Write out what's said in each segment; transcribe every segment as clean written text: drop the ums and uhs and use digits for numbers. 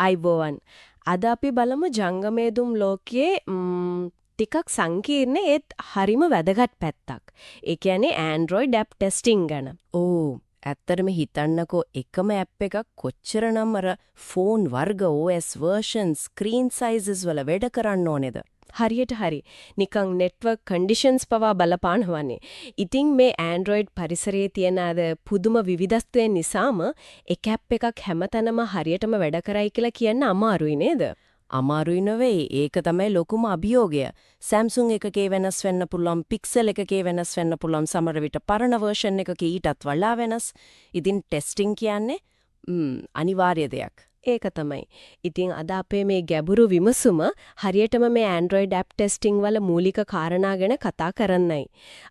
අයිබෝවන්. අද අපි බලමු ජංගමේදුම් ලෝකයේ ටිකක් සංකීර්ණ ඒත් හරිම වැදගත් පැත්තක්. ඒ කියන්නේ Android app testing ගැන. ඇත්තටම හිතන්නකෝ එකම ඇප් එකක් කොච්චරනම් අර ෆෝන් වර්ග OS versions screen sizes වල වැඩ කරන්න ඕනේද? හරියට හරි. නිකන් network conditions පවා බලපානවනේ. ඉතින් මේ Android පරිසරයේ තියෙන අද පුදුම විවිධත්වය නිසාම එක ඇප් එකක් හැමතැනම හරියටම වැඩ කරයි කියලා කියන්න අමාරුයි නේද? අමාරුයි නෙවෙයි. ඒක තමයි ලොකුම අභියෝගය. Samsung එකකේ වෙනස් වෙන්න පුළුවන්, Pixel එකකේ වෙනස් වෙන්න පුළුවන්, සමහර විට පරණ version එකක ඊටත් වඩා වෙනස්. ඉතින් testing කියන්නේ අනිවාර්ය දෙයක්. ඒක තමයි. ඉතින් අද අපේ මේ ගැඹුරු විමසුම හරියටම මේ Android app testing වල මූලික කාරණා ගැන කතා කරන්නයි.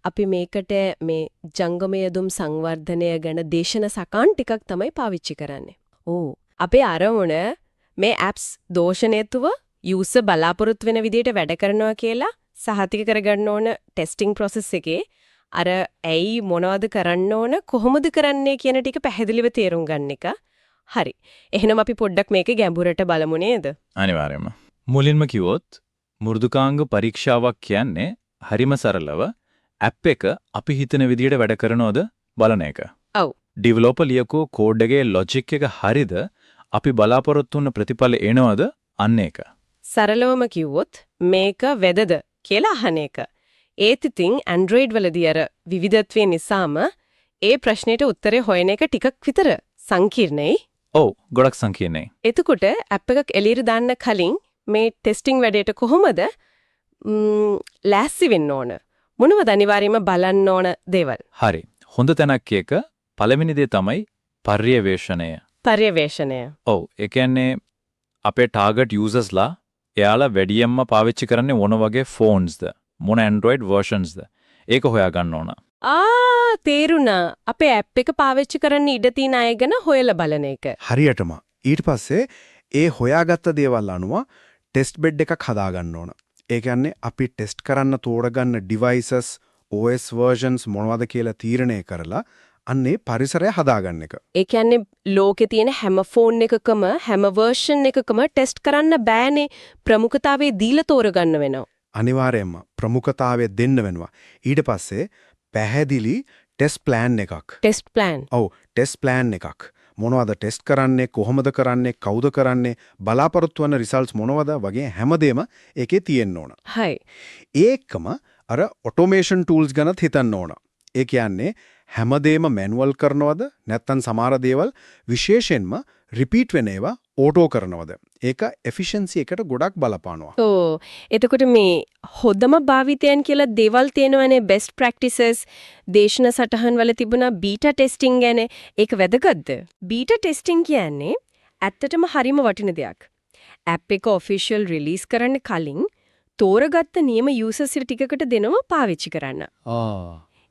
අපි මේකට මේ ජංගමයදුම් සංවර්ධනය ගැන දේශන සකාන් ටිකක් තමයි පාවිච්චි කරන්නේ. අපේ අරමුණ මේ apps දෝෂණයතුව user බලාපොරොත්තු වෙන විදිහට වැඩ කරනවා කියලා සහතික කරගන්න ඕන testing process එකේ අර ඇයි මොනවද කරන්න ඕන කොහොමද කරන්නේ කියන ටික පැහැදිලිව තේරුම් ගන්න එක. හරි. එහෙනම් අපි පොඩ්ඩක් මේක ගැඹුරට බලමු නේද? අනිවාර්යයෙන්ම. මුලින්ම කිව්වොත් මෘදුකාංග පරීක්ෂාවක් කියන්නේ හරිම සරලව ඇප් එක අපි හිතන විදිහට වැඩ කරනවද බලන එක. ඔව්. ඩෙවලොපර් ලියකෝ කෝඩ් එකේ ලොජික් එක හරිද අපි බලාපොරොත්තු වෙන ප්‍රතිඵල එනවද අන්න ඒක. සරලවම කිව්වොත් මේක වෙදද කියලා අහන එක. ඒත් ඉතින් Android වලදී අර විවිධත්වය නිසාම ඒ ප්‍රශ්නෙට උත්තරේ හොයන එක ටිකක් විතර සංකීර්ණයි. ඔව් ගොඩක් සංකීර්ණයි. එතකොට ඇප් එකක් එළියට දාන්න කලින් මේ ටෙස්ටිං වැඩේට කොහොමද ලෑස්ති වෙන්න ඕන? මොනවද අනිවාර්යයෙන්ම බලන්න ඕන දේවල්? හරි. හොඳ තැනක් එක පළවෙනි දේ තමයි පර්යවේෂණය. පර්යවේෂණය. ඔව්. ඒ කියන්නේ අපේ ටාගට් යූසර්ස්ලා එයාලා වැඩියෙන්ම පාවිච්චි කරන්නේ මොන වගේ ෆෝන්ස්ද? මොන Android versions ද? ඒක හොයාගන්න ඕන. තේරුණා. අපේ ඇප් එක පාවිච්චි කරන්න ඉඩ තියෙන අය ගැන හොයලා බලන එක. හරියටම. ඊට පස්සේ ඒ හොයාගත්ත දේවල් අනුව ටෙස්ට් බෙඩ් එකක් හදාගන්න ඕන. ඒ කියන්නේ අපි ටෙස්ට් කරන්න තෝරගන්න devices OS versions මොනවද කියලා තීරණය කරලා අන්නේ පරිසරය හදාගන්න එක. ඒ කියන්නේ ලෝකේ තියෙන හැම ෆෝන් එකකම හැම version එකකම ටෙස්ට් කරන්න බෑනේ. ප්‍රමුඛතාවයේ දීලා තෝරගන්න වෙනවා. අනිවාර්යයෙන්ම ප්‍රමුඛතාවය දෙන්න වෙනවා. ඊට පස්සේ පැහැදිලි ටෙස්ට් ප්ලෑන් එකක්. Test plan. ඔව් ටෙස්ට් ප්ලෑන් එකක්. මොනවද ටෙස්ට් කරන්නේ, කොහොමද කරන්නේ, කවුද කරන්නේ, බලාපොරොත්තු වෙන රිසල්ට්ස් මොනවද වගේ හැමදේම ඒකේ තියෙන්න ඕන. හයි. ඒකම අර ඔටෝමේෂන් ටූල්ස් ගැනත් හිතන්න ඕන. ඒ කියන්නේ හැමදේම මැනුවල් කරනවද නැත්නම් සමහර දේවල් විශේෂයෙන්ම රිපීට් වෙන ඒවා ඕටෝ කරනවද? ඒක එෆිෂියන්සි එකට ගොඩක් බලපානවා. එතකොට මේ හොඳම භාවිතයන් කියලා දේවල් තියෙනවනේ best practices දේශන සටහන් වල තිබුණා බීටා ටෙස්ටිං ගැන. ඒක වැදගත්ද? බීටා ටෙස්ටිං කියන්නේ ඇත්තටම හරිම වටින දෙයක්. ඇප් එක ඔෆිෂියල් රිලීස් කරන්න කලින් තෝරගත්ත නියම යූසර්ස් ටිකකට දෙනවා පාවිච්චි කරන්න.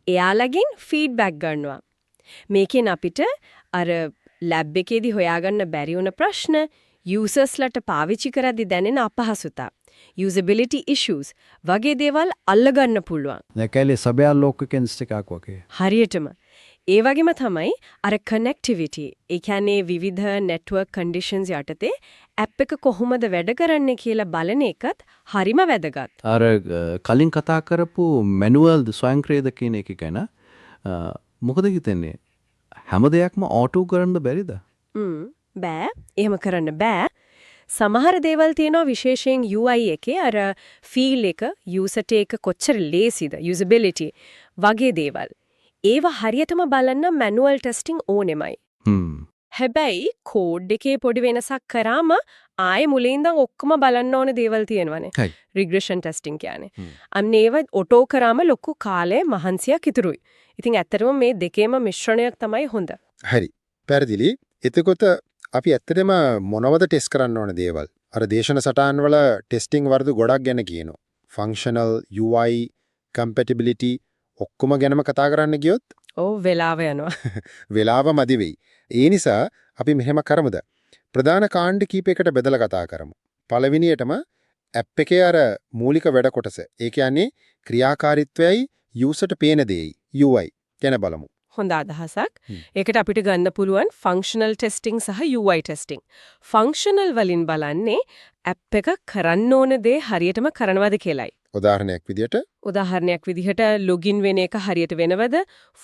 එයාලගෙන් ෆීඩ්බැක් ගන්නවා. මේකෙන් අපිට අර ලැබ් එකේදී හොයාගන්න බැරි වුණ ප්‍රශ්න යූසර්ස්ලට පාවිච්චි කරද්දී දැනෙන අපහසුතා usability issues වගේ දේවල් අල්ලගන්න පුළුවන්. නැකැලේ සබයාලෝකකෙන් ස්ටිකක් වගේ. හරියටම. ඒ වගේම තමයි අර connectivity. ඒ කියන්නේ විවිධ network conditions යටතේ ඇප් එක කොහොමද වැඩ කරන්නේ කියලා බලන එකත් හරිම වැදගත්. අර කලින් කතා කරපු manual ස්වයංක්‍රීයද කියන එක ගැන මොකද හිතන්නේ? හැම දෙයක්ම ඕටෝ කරන්න බැරිද? බෑ. එහෙම කරන්න බෑ. සමහර දේවල් තියෙනවා විශේෂයෙන් UI එකේ අර feel එක user එක කොච්චර ලේසිද usability වගේ දේවල්. ඒව හරියටම බලන්න manual testing ඕනෙමයි. හැබැයි කෝඩ් එකේ පොඩි වෙනසක් කරාම ආයේ මුලින් ඉඳන් ඔක්කොම බලන්න ඕන දේවල් තියෙනවනේ. regression testing කියන්නේ. අන්න ඒව ඔටෝ කරාම ලොකු කාලේ මහන්සියක් ඉතුරුයි. ඉතින් ඇත්තටම මේ දෙකේම මිශ්‍රණයක් තමයි හොඳ. හරි. පැහැදිලි. එතකොට අපි ඇත්තටම මොනවද ටෙස්ට් කරන්න ඕන දේවල්? අර දේශන සටහන් වල ටෙස්ටිං වර්ධ ගොඩක් ගැන කියනවා. functional UI compatibility ඔක්කොම ගැනම කතා කරන්න ගියොත් වෙලාව යනවා. වෙලාව මදි වෙයි. ඒ නිසා අපි මෙහෙම කරමුද? ප්‍රධාන කාණ්ඩ කීපයකට බෙදලා කතා කරමු. පළවෙනියටම ඇප් එකේ අර මූලික වැඩ කොටස. ඒ කියන්නේ ක්‍රියාකාරීත්වයයි යූසර්ට පේන දෙයයි UI ගැන බලමු. හොඳ අදහසක්. ඒකට අපිට ගන්න පුළුවන් ෆන්ක්ෂනල් ටෙස්ටිං සහ UI ටෙස්ටිං. ෆන්ක්ෂනල් වලින් බලන්නේ ඇප් එක කරන්න ඕන දේ හරියටම කරනවද කියලායි. උදාහරණයක් විදිහට ලොගින් වෙන එක හරියට වෙනවද?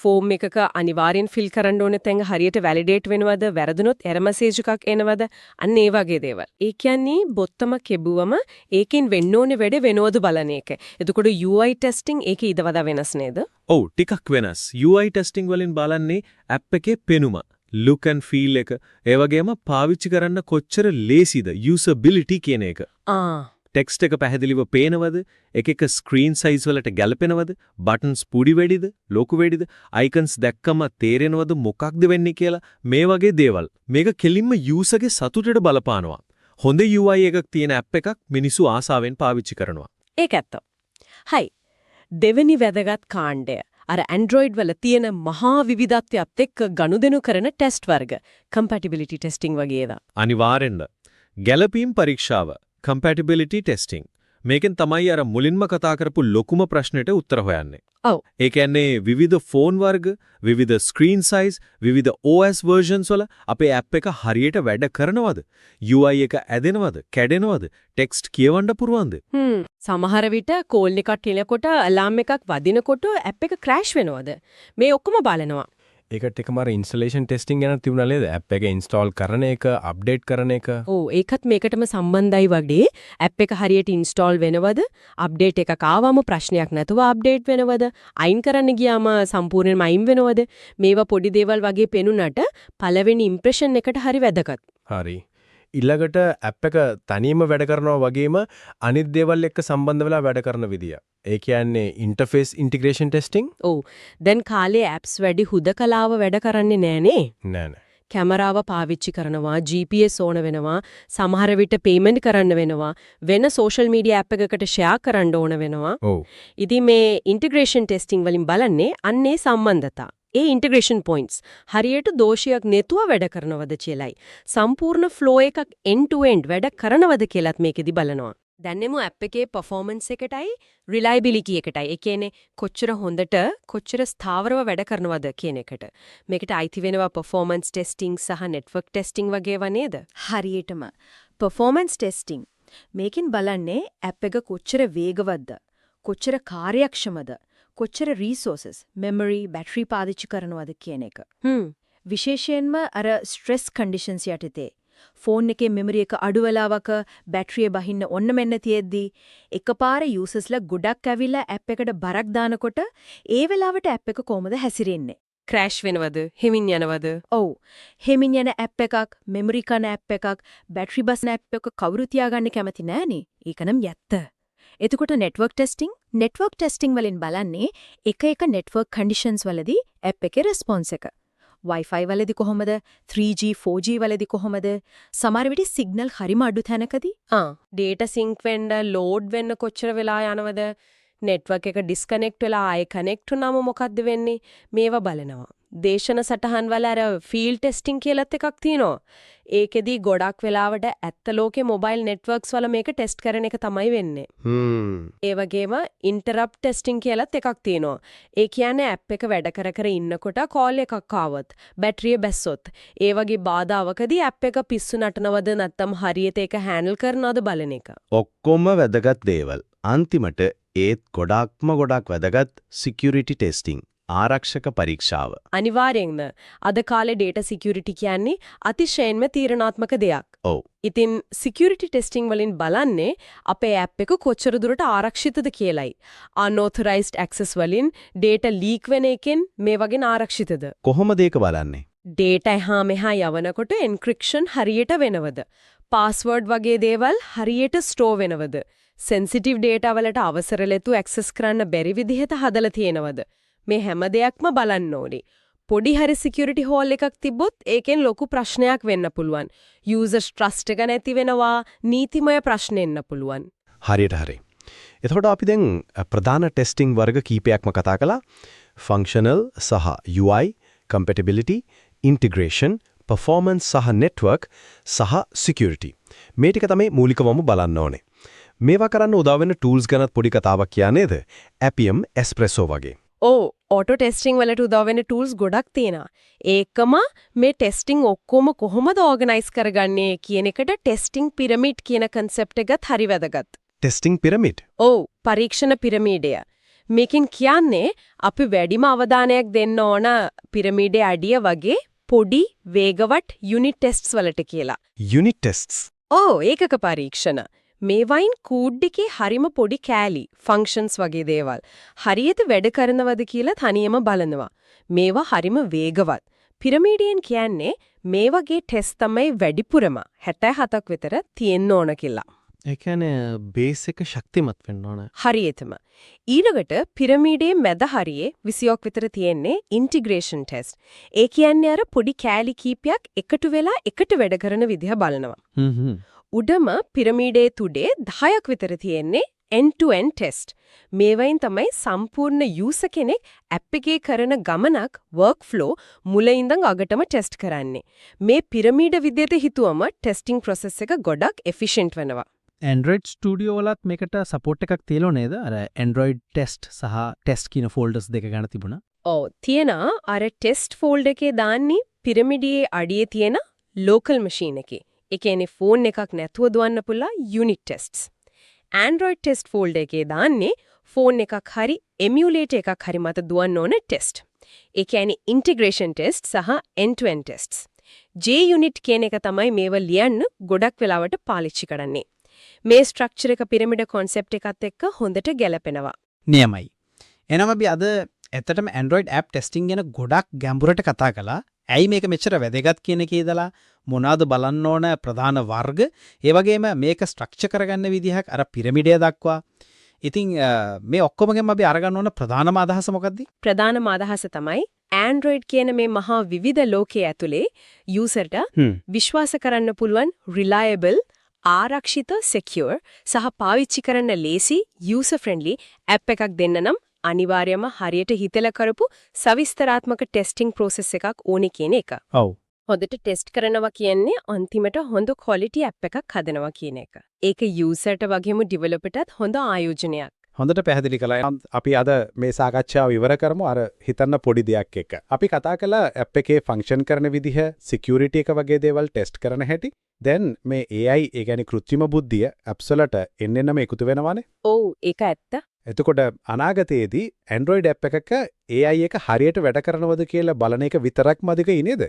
ෆෝම් එකක අනිවාර්යෙන් ෆිල් කරන්න ඕන තැන් හරියට වැලිඩේට් වෙනවද? වැරදුනොත් එරර් මැසේජ් එකක් එනවද? අන්න ඒ වගේ දේවල්. ඒ කියන්නේ බොත්තම කෙබුවම ඒකෙන් වෙන්න ඕනේ වැඩ වෙනවද බලන එක. එතකොට UI ටෙස්ටිං ඒකේ ඊට වඩා වෙනස් නේද? ඔව් ටිකක් වෙනස්. UI ටෙස්ටිං වලින් බලන්නේ ඇප් එකේ පෙනුම, look and feel එක, ඒ වගේම පාවිච්චි කරන්න කොච්චර ලේසිද, usability කියන එක. ටෙක්ස්ට් එක පැහැදිලිව පේනවද? එක ස්ක්‍රීන් සයිස් වලට ගැලපෙනවද? බටන්ස් පුඩි වැඩිද? ලොකු වැඩිද? අයිකන්ස් දැක්කම තේරෙනවද මොකක්ද වෙන්නේ කියලා? මේ වගේ දේවල්. මේක කෙලින්ම යූසර්ගේ සතුටට බලපානවා. හොඳ UI එකක් තියෙන ඇප් එකක් මිනිස්සු ආසාවෙන් පාවිච්චි කරනවා. ඒක ඇත්ත. හයි. දෙවෙනි වැදගත් කාණ්ඩය. අර Android වල තියෙන මහා විවිධත්වයත් එක්ක ගනුදෙනු කරන ටෙස්ට් වර්ග. compatibility testing වගේ ඒවා. අනිවාර්යෙන්ද. ගැළපීම් පරීක්ෂාව. compatibility testing. මේකෙන් තමයි අර මුලින්ම කතා කරපු ලොකුම ප්‍රශ්නෙට උත්තර හොයන්නේ. ඔව්. ඒ කියන්නේ විවිධ ෆෝන් වර්ග, විවිධ ස්ක්‍රීන් සයිස්, විවිධ OS versions වල අපේ ඇප් එක හරියට වැඩ කරනවද? UI එක ඇදෙනවද? කැඩෙනවද? ටෙක්ස්ට් කියවන්න පුරවන්ද? සමහර විට කෝල් එකක් එනකොට අලාම් එකක් වදිනකොට ඇප් එක ක්‍රෑෂ් වෙනවද? මේ ඔක්කොම බලනවා. ඒකට එකම අර ඉන්ස්ටලේෂන් ටෙස්ටිං ගැන තිබුණා නේද? ඇප් එක ඉන්ස්ටෝල් කරන එක, අප්ඩේට් කරන එක. ඔව් ඒකත් මේකටම සම්බන්ධයි වගේ. ඇප් එක හරියට ඉන්ස්ටෝල් වෙනවද? අප්ඩේට් එකක් ආවම ප්‍රශ්නයක් නැතුව අප්ඩේට් වෙනවද? අයින් කරන්න ගියාම සම්පූර්ණයෙන්ම අයින් වෙනවද? මේවා පොඩි දේවල් වගේ පෙනුනට පළවෙනි ඉම්ප්‍රෙෂන් එකට හරි වැදගත්. හරි. ඊළඟට ඇප් එක තනියම වැඩ කරනවා වගේම අනිත් දේවල් එක්ක සම්බන්ධ වෙලා වැඩ කරන විදිය. ඒ කියන්නේ ඉන්ටර්ෆේස් ඉන්ටිග්‍රේෂන් ටෙස්ටිං. ඔව්. දැන් කාලේ ඇප්ස් වැඩි හුදකලාව වැඩ කරන්නේ නෑනේ. නෑ. කැමරාව පාවිච්චි කරනවා, GPS ඕන වෙනවා, සමහර විට පේමන්ට් කරන්න වෙනවා, වෙන සෝෂල් මීඩියා ඇප් එකකට ෂෙයා කරන්න ඕන වෙනවා. ඔව්. ඉතින් මේ ඉන්ටිග්‍රේෂන් ටෙස්ටිං වලින් බලන්නේ අන්නේ සම්බන්ධතා. ඒ ඉන්ටිග්‍රේෂන් පොයින්ට්ස් හරියට දෝෂයක් නැතුව වැඩ කරනවද කියලායි. සම්පූර්ණ ෆ්ලෝ එකක් end to end වැඩ කරනවද කියලාත් මේකෙදි බලනවා. දැන්නෙමු ඇප් එකේ performance එකටයි reliability එකටයි. ඒ කියන්නේ කොච්චර හොඳට කොච්චර ස්ථාවරව වැඩ කරනවද කියන එකට. මේකට අයිති වෙනවා performance testing සහ network testing වගේවා නේද? හරියටම performance testing මේකෙන් බලන්නේ ඇප් එක කොච්චර වේගවත්ද, කොච්චර කාර්යක්ෂමද, කොච්චර resources memory battery පාවිච්චි කරනවද කියන එක. විශේෂයෙන්ම අර stress conditions යටතේ ෆෝන් එකේ මෙමරි එක අඩු වෙලාවක බැටරිය බහින්න ඔන්න මෙන්න තියෙද්දි එකපාර යූසර්ස්ලා ගොඩක් ඇවිල්ලා ඇප් එකට බරක් දානකොට ඒ වෙලාවට ඇප් එක කොහොමද හැසිරෙන්නේ? ක්‍රෑෂ් වෙනවද? හෙමින් යනවද? ඔව්. හෙමින් යන ඇප් එකක්, මෙමරි කන ඇප් එකක්, බැටරි බස්න ඇප් එක කවුරු තියාගන්න කැමති නෑනේ. ඒකනම් යැත්ත. එතකොට network testing වලින් බලන්නේ එක network conditions වලදී ඇප් එකේ response එක. Wi-Fi වලදී කොහොමද? 3G 4G වලදී කොහොමද? සමහර විට සිග්නල් හරිම අඩු තැනකදී data sync වෙන්න load වෙන්න කොච්චර වෙලා යනවද? network එක disconnect වෙලා ආයෙ connect වුණාම මොකද්ද වෙන්නේ? මේවා බලනවා. දේශන සටහන් වල අර field testing කියලාත් එකක් තියෙනවා. ඒකෙදි ගොඩක් වෙලාවට ඇත්ත ලෝකේ mobile networks වල මේක test කරන එක තමයි වෙන්නේ. ඒ වගේම interrupt testing කියලාත් එකක් තියෙනවා. ඒ කියන්නේ app එක වැඩ කර ඉන්නකොට call එකක් ආවොත්, බැටරිය බැස්සොත්, ඒ වගේ බාධාවකදී app එක පිස්සු නටනවද නැත්නම් හරියට ඒක handle කරනවද බලන එක. ඔක්කොම වැදගත් දේවල්. අන්තිමට ඒත් ගොඩක් වැදගත් security testing. ආරක්ෂක පරීක්ෂාව. අනිවාර්යෙන්ම අද කාලේ data security කියන්නේ අතිශයින්ම තීරණාත්මක දෙයක්. ඔව්. ඉතින් security testing වලින් බලන්නේ අපේ app එක කොච්චර දුරට ආරක්ෂිතද කියලයි. unauthorized access වලින් data leak වෙන එකෙන් මේ වගේ ආරක්ෂිතද? කොහොමද ඒක බලන්නේ? data එහා මෙහා යවනකොට encryption හරියට වෙනවද? password වගේ දේවල් හරියට store වෙනවද? sensitive data වලට අවසර ලැබු access කරන්න බැරි විදිහට හදලා තියෙනවද? මේ හැම දෙයක්ම බලන්න ඕනේ. පොඩි හරි security hole එකක් තිබ්බොත් ඒකෙන් ලොකු ප්‍රශ්නයක් වෙන්න පුළුවන්. users trust එක නැති වෙනවා, නීතිමය ප්‍රශ්න එන්න පුළුවන්. හරියට හරි. එතකොට අපි දැන් ප්‍රධාන ටෙස්ටිං වර්ග කීපයක්ම කතා කළා. functional සහ UI, compatibility, integration, performance සහ network සහ security. මේ ටික තමයි මූලිකවම බලන්න ඕනේ. මේවා කරන්න උදව් වෙන tools ගැන පොඩි කතාවක් කියන්නේද? Appium Espresso වගේ. ඔටෝ ටෙස්ටිං වලට උදව් වෙන ටූල්ස් ගොඩක් තියෙනවා. ඒකම මේ ටෙස්ටිං ඔක්කොම කොහොමද ඕගනයිස් කරගන්නේ කියන එකට ටෙස්ටිං පිරමිඩ් කියන concept එකත් හරි වැදගත්. Testing pyramid. ඔව් පරීක්ෂණ පිරමීඩය. මේකෙන් කියන්නේ අපි වැඩිම අවධානයක් දෙන්න ඕන පිරමීඩේ අඩිය වගේ පොඩි වේගවත් යුනිට් ටෙස්ට්ස් වලට කියලා. යුනිට් ටෙස්ට්ස්. ඔව් ඒකක පරීක්ෂණ. මේ වයින් කෝඩ් එකේ හරිම පොඩි කෑලි, ෆන්ක්ෂන්ස් වගේ දේවල් හරියට වැඩ කරනවද කියලා තනියම බලනවා. මේවා හරිම වේගවත්. පිරමීඩියෙන් කියන්නේ මේ වගේ ටෙස්ට් තමයි වැඩිපුරම 67ක් විතර තියෙන්න ඕන කියලා. ඒ කියන්නේ බේස් එක ශක්තිමත් වෙන්න ඕන. හරියටම. ඊළඟට පිරමීඩේ මැද හරියේ 20ක් විතර තියෙන්නේ ඉන්ටිග්‍රේෂන් ටෙස්ට්. ඒ කියන්නේ අර පොඩි කෑලි කීපයක් එකතු වෙලා එකට වැඩ කරන විදිහ බලනවා. උඩම පිරමීඩේ තුඩේ 10ක් විතර තියෙන්නේ end-to-end ටෙස්ට්. මේවයින් තමයි සම්පූර්ණ යූසර් කෙනෙක් ඇප් එකේ කරන ගමනක් workflow මුල ඉඳන් අගටම ටෙස්ට් කරන්නේ. මේ පිරමීඩ විදිහට හිතුවම ටෙස්ටිං process එක ගොඩක් efficient වෙනවා. Android Studio වලත් මේකට support එකක් තියෙනව නේද? අර Android test සහ test කියන folders දෙක ගන්න තිබුණා. ඔව් තියෙනවා. අර test folder එකේ දාන්නේ පිරමීඩයේ අඩියේ තියෙන local machine එකේ. ඒ කියන්නේ phone එකක් නැතුව දුවන්න පුළුවන් unit tests. Android test folder එකේ දාන්නේ phone එකක් හරි emulator එකක් හරි මත දුවන්න ඕන test. ඒ කියන්නේ integration test සහ end-to-end tests. JUnit කියන එක තමයි මේව ලියන්න ගොඩක් වෙලාවට පාවිච්චි කරන්නේ. මේ ස්ට්‍රක්චර් එක පිරමිඩ concept එකත් එක්ක හොඳට ගැලපෙනවා. නියමයි. එහෙනම් අපි අද ඇත්තටම Android app testing ගැන ගොඩක් ගැඹුරට කතා කළා. ඇයි මේක මෙච්චර වැදගත් කියන එකේ ඉඳලා මොනවාද බලන්න ඕන ප්‍රධාන වර්ග, ඒ වගේම මේක ස්ට්‍රක්චර් කරගන්න විදිහක් අර පිරමිඩය දක්වා. ඉතින් මේ ඔක්කොමගෙන් අපි අරගන්න ඕන ප්‍රධානම අදහස මොකක්ද? ප්‍රධානම අදහස තමයි Android කියන මේ මහා විවිධ ලෝකයේ ඇතුලේ යූසර්ට විශ්වාස කරන්න පුළුවන් reliable ආරක්ෂිත secure සහ පාවිච්චි කරන්න ලේසි user friendly app එකක් දෙන්න නම් අනිවාර්යයෙන්ම හරියට හිතලා කරපු සවිස්තරාත්මක ටෙස්ටිං process එකක් ඕනේ කියන එක. ඔව්. හොඳට ටෙස්ට් කරනවා කියන්නේ අන්තිමට හොඳ quality app එකක් හදනවා කියන එක. ඒක userට වගේම developerටත් හොඳ ආයෝජනයක්. හොඳට පැහැදිලි කළා. අපි අද මේ සාකච්ඡාව ඉවර කරමු අර හිතන්න පොඩි දෙයක් එක්ක. අපි කතා කළා ඇප් එකේ ෆන්ක්ෂන් කරන විදිහ, security එක වගේ දේවල් ටෙස්ට් කරන හැටි. දැන් මේ AI ඒ කියන්නේ කෘත්‍රිම බුද්ධිය ඇප්ස් වලට එන්නෙන්නම එකතු වෙනවානේ. ඔව් ඒක ඇත්ත. එතකොට අනාගතයේදී Android app එකක AI එක හරියට වැඩ කරනවද කියලා බලන එක විතරක්ම අධිකයි නේද?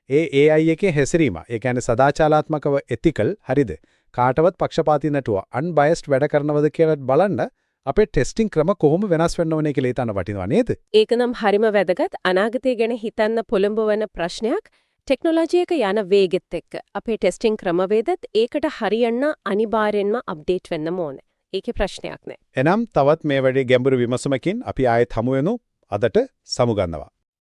ඒ AI එකේ හැසිරීම, ඒ කියන්නේ සදාචාරාත්මකව ethical හරිද? කාටවත් පක්ෂපාතී නැතුව unbiased වැඩ කරනවද කියලා බලන්න අපේ ටෙස්ටිං ක්‍රම කොහොම වෙනස් වෙන්න ඕනේ කියලා හිතන්න වටිනවා නේද? ඒක නම් හරිම වැදගත්. අනාගතය ගැන හිතන්න පොළඹවන ප්‍රශ්නයක්. ටෙක්නොලොජි එක යන වේගෙත් එක්ක අපේ ටෙස්ටිං ක්‍රමවේදත් ඒකට හරියන්න අනිවාර්යෙන්ම අප්ඩේට් වෙන්නම ඕනේ. ඒකේ ප්‍රශ්නයක් නෑ. එනම් තවත් මේ වැඩේ ගැඹුරු විමසුමකින් අපි ආයෙත් හමු වෙනු. අදට සමුගන්නවා.